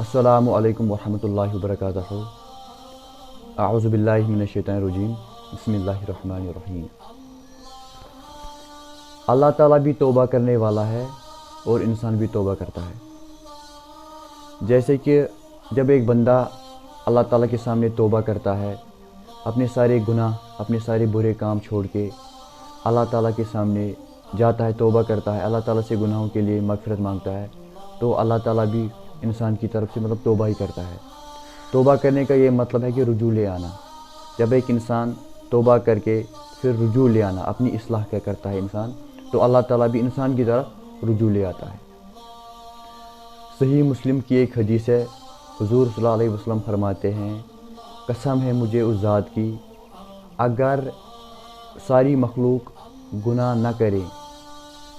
अस्सलामु अलैकुम वरहमतुल्लाहि वबरकातुहू। अऊज़ु बिल्लाहि मिनश्शैतानिर्रजीम। बिस्मिल्लाहिर्रहमानिर्रहीम। अल्लाह ताला भी तौबा करने वाला है और इंसान भी तौबा करता है। जैसे कि जब एक बंदा अल्लाह ताला के सामने तौबा करता है, अपने सारे गुनाह, अपने सारे बुरे काम छोड़ के अल्लाह ताला के सामने जाता है, तौबा करता है, अल्लाह ताला से गुनाहों के लिए मग़फ़िरत मांगता है, तो अल्लाह ताला भी इंसान की तरफ से तौबा ही करता है। तौबा करने का ये मतलब है कि रुजू ले आना। जब एक इंसान तौबा करके फिर रुजू ले आना, अपनी इस्लाह क्या करता है इंसान, तो अल्लाह ताला भी इंसान की तरफ रुजू ले आता है। सही मुस्लिम की एक हदीस है, हुज़ूर सल्लल्लाहु अलैहि वसल्लम फरमाते हैं, कसम है मुझे उस ज़ात की, अगर सारी मखलूक गुनाह न करे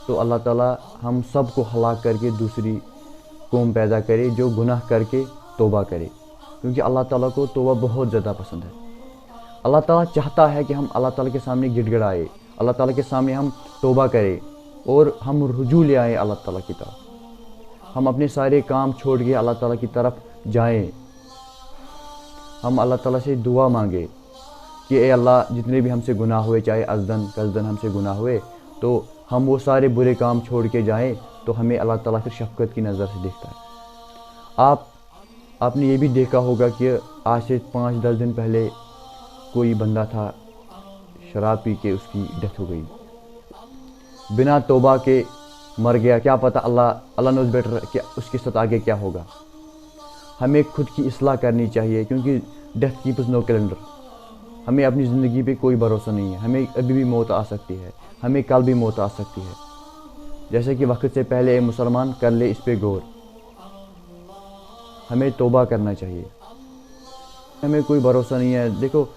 तो अल्लाह ताला हम सब को हलाक करके दूसरी कौम पैदा करे जो गुनाह करके तौबा करे, क्योंकि अल्लाह ताला को तौबा बहुत ज़्यादा पसंद है। अल्लाह ताला चाहता है कि हम अल्लाह ताला के सामने गिड़गिड़ाए, अल्लाह ताला के सामने हम तौबा करें और हम रुजू ले आए अल्लाह ताला की तरफ। हम अपने सारे काम छोड़ के अल्लाह ताला की तरफ जाएं, हम अल्लाह ताला से दुआ मांगे कि ए अल्लाह, जितने भी हमसे गुनाह हुए, चाहे अज़दन कसदन हमसे गुनाह हुए, तो हम वो सारे बुरे काम छोड़ के जाएं, तो हमें अल्लाह ताला फिर शफ़क़त की नज़र से देखता है। आपने ये भी देखा होगा कि आज से 5-10 दिन पहले कोई बंदा था, शराब पी के उसकी डेथ हो गई, बिना तौबा के मर गया। क्या पता अल्लाह नोज़ बेटर कि उसके साथ आगे क्या होगा। हमें खुद की इस्लाह करनी चाहिए, क्योंकि डेथ कीप्स नो कैलेंडर। हमें अपनी ज़िंदगी पे कोई भरोसा नहीं है, हमें अभी भी मौत आ सकती है, हमें कल भी मौत आ सकती है। जैसे कि वक्त से पहले ए मुसलमान कर ले इस पे गौर, हमें तौबा करना चाहिए। हमें कोई भरोसा नहीं है। देखो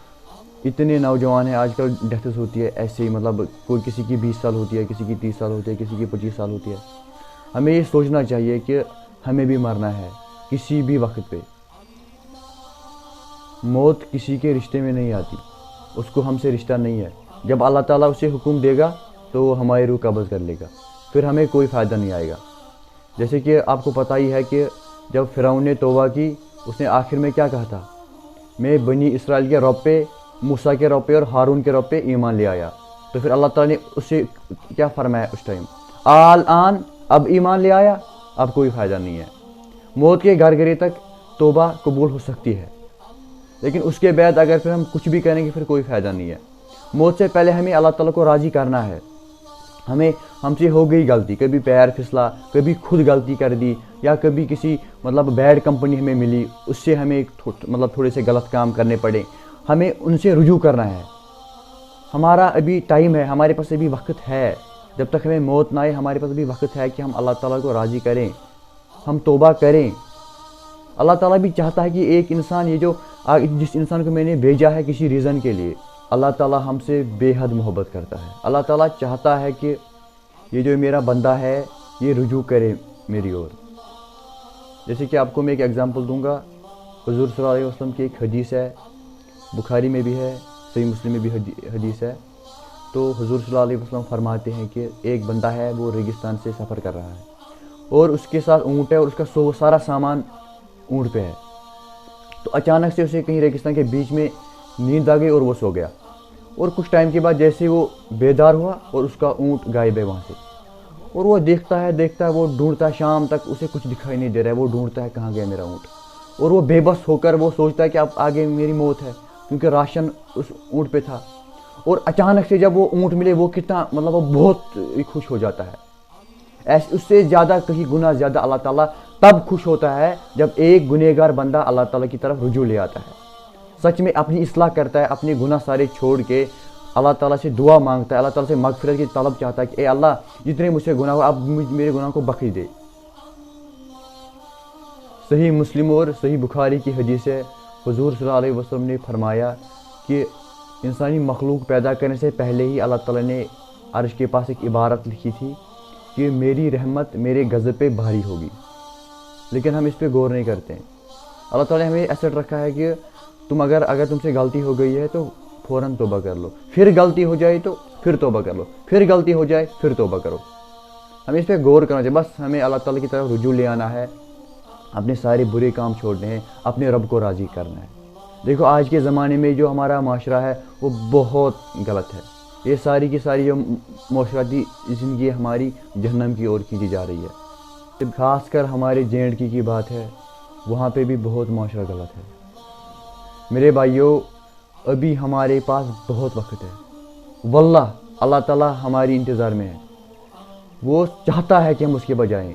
इतने नौजवान हैं आजकल, डेथ्स होती है ऐसे ही, कोई किसी की 20 साल होती है, किसी की 30 साल होती है, किसी की 25 साल होती है। हमें ये सोचना चाहिए कि हमें भी मरना है किसी भी वक्त पे। मौत किसी के रिश्ते में नहीं आती, उसको हमसे रिश्ता नहीं है। जब अल्लाह ताला उसे हुक्म देगा तो वो हमारी रूह कब्ज़ कर लेगा, फिर हमें कोई फ़ायदा नहीं आएगा। जैसे कि आपको पता ही है कि जब फ़िरौन ने तौबा की, उसने आखिर में क्या कहा था, मैं बनी इसराइल के रब पे, मूसा के रब पे और हारून के रब पे ईमान ले आया। तो फिर अल्लाह ताला ने उससे क्या फरमाया उस टाइम, आन अब ईमान ले आया, अब कोई फ़ायदा नहीं है। मौत के घरघरे तक तौबा कबूल हो सकती है, लेकिन उसके बाद अगर फिर हम कुछ भी करेंगे फिर कोई फ़ायदा नहीं है। मौत से पहले हमें अल्लाह ताला को राज़ी करना है। हमसे हो गई गलती, कभी पैर फिसला, कभी खुद गलती कर दी, या कभी किसी बैड कंपनी हमें मिली, उससे हमें थोड़े से गलत काम करने पड़े, हमें उनसे रुजू करना है। हमारा अभी टाइम है, हमारे पास अभी वक्त है। जब तक हमें मौत ना आए हमारे पास अभी वक्त है कि हम अल्लाह ताला को राज़ी करें, हम तौबा करें। अल्लाह ताला भी चाहता है कि एक इंसान, जिस इंसान को मैंने भेजा है किसी रीज़न के लिए, अल्लाह ताला हमसे बेहद मोहब्बत करता है। अल्लाह ताला चाहता है कि ये जो मेरा बंदा है ये रुजू करे मेरी ओर। जैसे कि आपको मैं एक एग्ज़ाम्पल दूंगा, हुज़ूर सल्लल्लाहु अलैहि वसल्लम की एक हदीस है, बुखारी में भी है, सही मुस्लिम में भी हदीस है। तो हुज़ूर सल्लल्लाहु अलैहि वसल्लम फरमाते हैं कि एक बंदा है, वो रेगिस्तान से सफ़र कर रहा है और उसके साथ ऊँट है और उसका सारा सामान ऊँट पे है। तो अचानक से उसे कहीं रेगिस्तान के बीच में नींद आ गई और वो सो गया, और कुछ टाइम के बाद जैसे वो बेदार हुआ और उसका ऊँट गायब है वहाँ से। और वो देखता है, वो ढूंढता है, शाम तक उसे कुछ दिखाई नहीं दे रहा है, वो ढूंढता है कहाँ गया मेरा ऊँट। और वो बेबस होकर वो सोचता है कि अब आगे मेरी मौत है, क्योंकि राशन उस ऊँट पे था। और अचानक से जब वो ऊँट मिले, वो कितना वो बहुत खुश हो जाता है। ऐसे उससे ज़्यादा कहीं गुना ज़्यादा अल्लाह ताला तब खुश होता है जब एक गुनहगार बंदा अल्लाह ताला की तरफ रुजू ले आता है, सच में अपनी इस्लाह करता है, अपने गुनाह सारे छोड़ के अल्लाह ताला से दुआ मांगता है, अल्लाह ताला से मग़फ़िरत की तलब चाहता है कि ए अल्लाह, जितने मुझसे गुनाह हुआ अब मेरे गुनाह को बख्श दे। सही मुस्लिम और सही बुखारी की हदीस है, हुज़ूर सल्लल्लाहु अलैहि वसल्लम ने फरमाया कि इंसानी मखलूक पैदा करने से पहले ही अल्लाह ताला ने अर्श के पास एक इबारत लिखी थी कि मेरी रहमत मेरे गज़ब पे भारी होगी, लेकिन हम इस पर गौर नहीं करते हैं। अल्लाह ताला ने हमें ऐसा रखा है कि अगर तुमसे गलती हो गई है तो फ़ौरन तौबा कर लो, फिर गलती हो जाए तो फिर तौबा कर लो, फिर गलती हो जाए फिर तौबा करो। हमें इस पर गौर करना चाहिए। बस हमें अल्लाह ताला की तरफ रुजू ले आना है, اپنے سارے برے کام چھوڑنے ہیں، اپنے رب کو راضی کرنا ہے۔ دیکھو آج کے زمانے میں جو ہمارا معاشرہ ہے وہ بہت غلط ہے۔ یہ ساری کی ساری جو معاشرتی زندگی ہماری جہنم کی اور کھینچی جا رہی ہے۔ خاص کر ہمارے JNK کی بات ہے، وہاں پہ بھی بہت معاشرہ غلط ہے۔ میرے بھائیوں، ابھی ہمارے پاس بہت وقت ہے، واللہ اللہ تعالیٰ ہماری انتظار میں ہے۔ وہ چاہتا ہے کہ ہم اس کے بجائیں،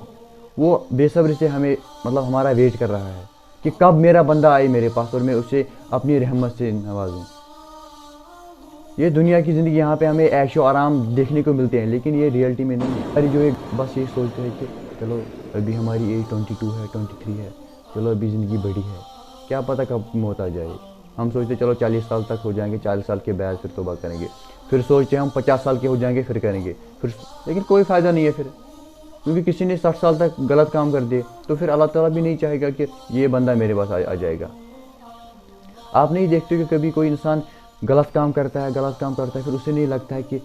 وہ بے صبری سے ہمیں ہمارا ویٹ کر رہا ہے کہ کب میرا بندہ آئے میرے پاس اور میں اسے اپنی رحمت سے نوازوں۔ یہ دنیا کی زندگی، یہاں پہ ہمیں عیش و آرام دیکھنے کو ملتے ہیں، لیکن یہ ریئلٹی میں نہیں ہے۔ ہماری جو ایک بس یہ سوچتے ہیں کہ چلو ابھی ہماری ایج 22 ہے، 23 ہے، چلو ابھی زندگی بڑی ہے، کیا پتہ کب موت آ جائے۔ ہم سوچتے چلو 40 سال تک ہو جائیں گے، 40 سال کے بعد پھر توبہ کریں گے، پھر سوچتے ہیں ہم 50 سال کے ہو جائیں گے پھر کریں گے، لیکن کوئی فائدہ نہیں ہے پھر، کیونکہ کسی نے 60 سال تک غلط کام کر دیے تو پھر اللہ تعالیٰ بھی نہیں چاہے گا کہ یہ بندہ میرے پاس آ جائے گا۔ آپ نہیں دیکھتے کہ کبھی کوئی انسان غلط کام کرتا ہے پھر اسے نہیں لگتا ہے کہ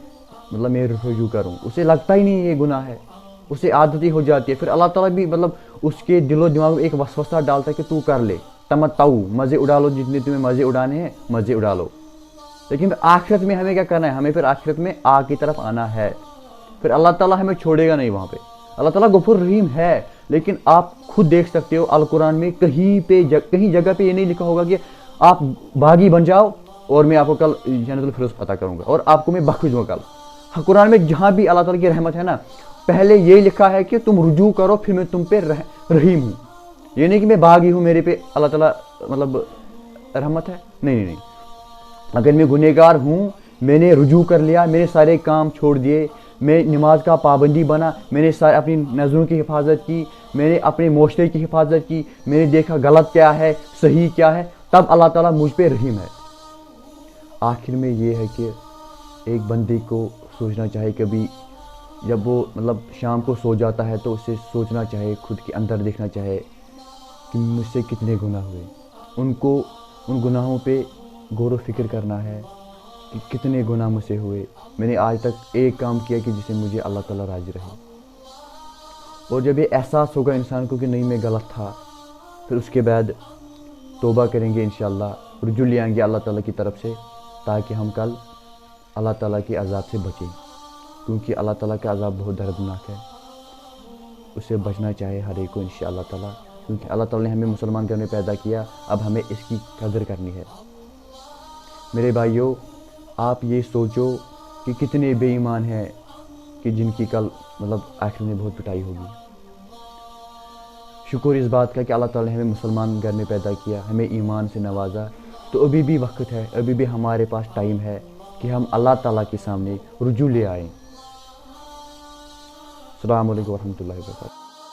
میں رجوع کروں، اسے لگتا ہی نہیں یہ گناہ ہے، اسے عادت ہی ہو جاتی ہے۔ پھر اللہ تعالیٰ بھی اس کے دل و دماغ میں ایک وسوسہ ڈالتا ہے کہ تو کر لے، تمتعو، مزے اڑا لو، جتنے تمہیں مزے اڑانے ہیں مزے اڑا لو۔ لیکن آخرت میں ہمیں کیا کرنا ہے؟ ہمیں پھر آخرت میں آگ کی طرف آنا ہے، پھر اللہ تعالیٰ ہمیں چھوڑے گا نہیں وہاں پہ۔ اللہ تعالیٰ غفور رحیم ہے، لیکن آپ خود دیکھ سکتے ہو القرآن میں کہیں جگہ پہ یہ نہیں لکھا ہوگا کہ آپ باغی بن جاؤ اور میں آپ کو کل جنت الفردوس عطا کروں گا اور آپ کو میں بخش دوں گا کل۔ قرآن میں جہاں بھی اللہ تعالیٰ کی رحمت ہے نا، پہلے یہ لکھا ہے کہ تم رجوع کرو پھر میں تم پہ رحیم ہوں۔ یہ نہیں کہ میں باغی ہوں میرے پہ اللہ تعالیٰ رحمت ہے، نہیں۔ اگر میں گنہگار ہوں، میں نے رجوع کر لیا، میں نے سارے کام چھوڑ دیے، میں نماز کا پابندی بنا، میں نے اپنی نظروں کی حفاظت کی، میں نے اپنے معاشرے کی حفاظت کی، میں نے دیکھا غلط کیا ہے صحیح کیا ہے، تب اللہ تعالیٰ مجھ پہ رحیم ہے۔ آخر میں یہ ہے کہ ایک بندے کو سوچنا چاہے، کبھی جب وہ شام کو سو جاتا ہے تو اسے سوچنا چاہے، خود کے اندر دیکھنا چاہے کہ مجھ سے کتنے گناہ ہوئے، ان گناہوں پہ غور و فکر کرنا ہے کہ کتنے گناہ مجھ سے ہوئے، میں نے آج تک ایک کام کیا کہ جسے مجھے اللہ تعالیٰ راضی رہے۔ اور جب یہ احساس ہوگا انسان کو کہ نہیں میں غلط تھا، پھر اس کے بعد توبہ کریں گے انشاءاللہ، رجوع لے آئیں گے اللہ تعالیٰ کی طرف سے، تاکہ ہم کل اللہ تعالیٰ کے عذاب سے بچیں، کیونکہ اللہ تعالیٰ کا عذاب بہت دردناک ہے، اس سے بچنا چاہے ہر ایک کو انشاءاللہ تعالیٰ، کیونکہ اللہ تعالیٰ نے ہمیں مسلمان گھر میں پیدا کیا، اب ہمیں اس کی قدر کرنی ہے۔ میرے بھائیوں، آپ یہ سوچو کہ کتنے بے ایمان ہیں کہ جن کی کل آخر میں بہت پٹائی ہوگی۔ شکر اس بات کا کہ اللہ تعالیٰ نے ہمیں مسلمان گھر میں پیدا کیا، ہمیں ایمان سے نوازا، تو ابھی بھی وقت ہے، ابھی بھی ہمارے پاس ٹائم ہے کہ ہم اللہ تعالیٰ کے سامنے رجوع لے آئیں۔ السلام علیکم ورحمۃ اللہ وبرکاتہ۔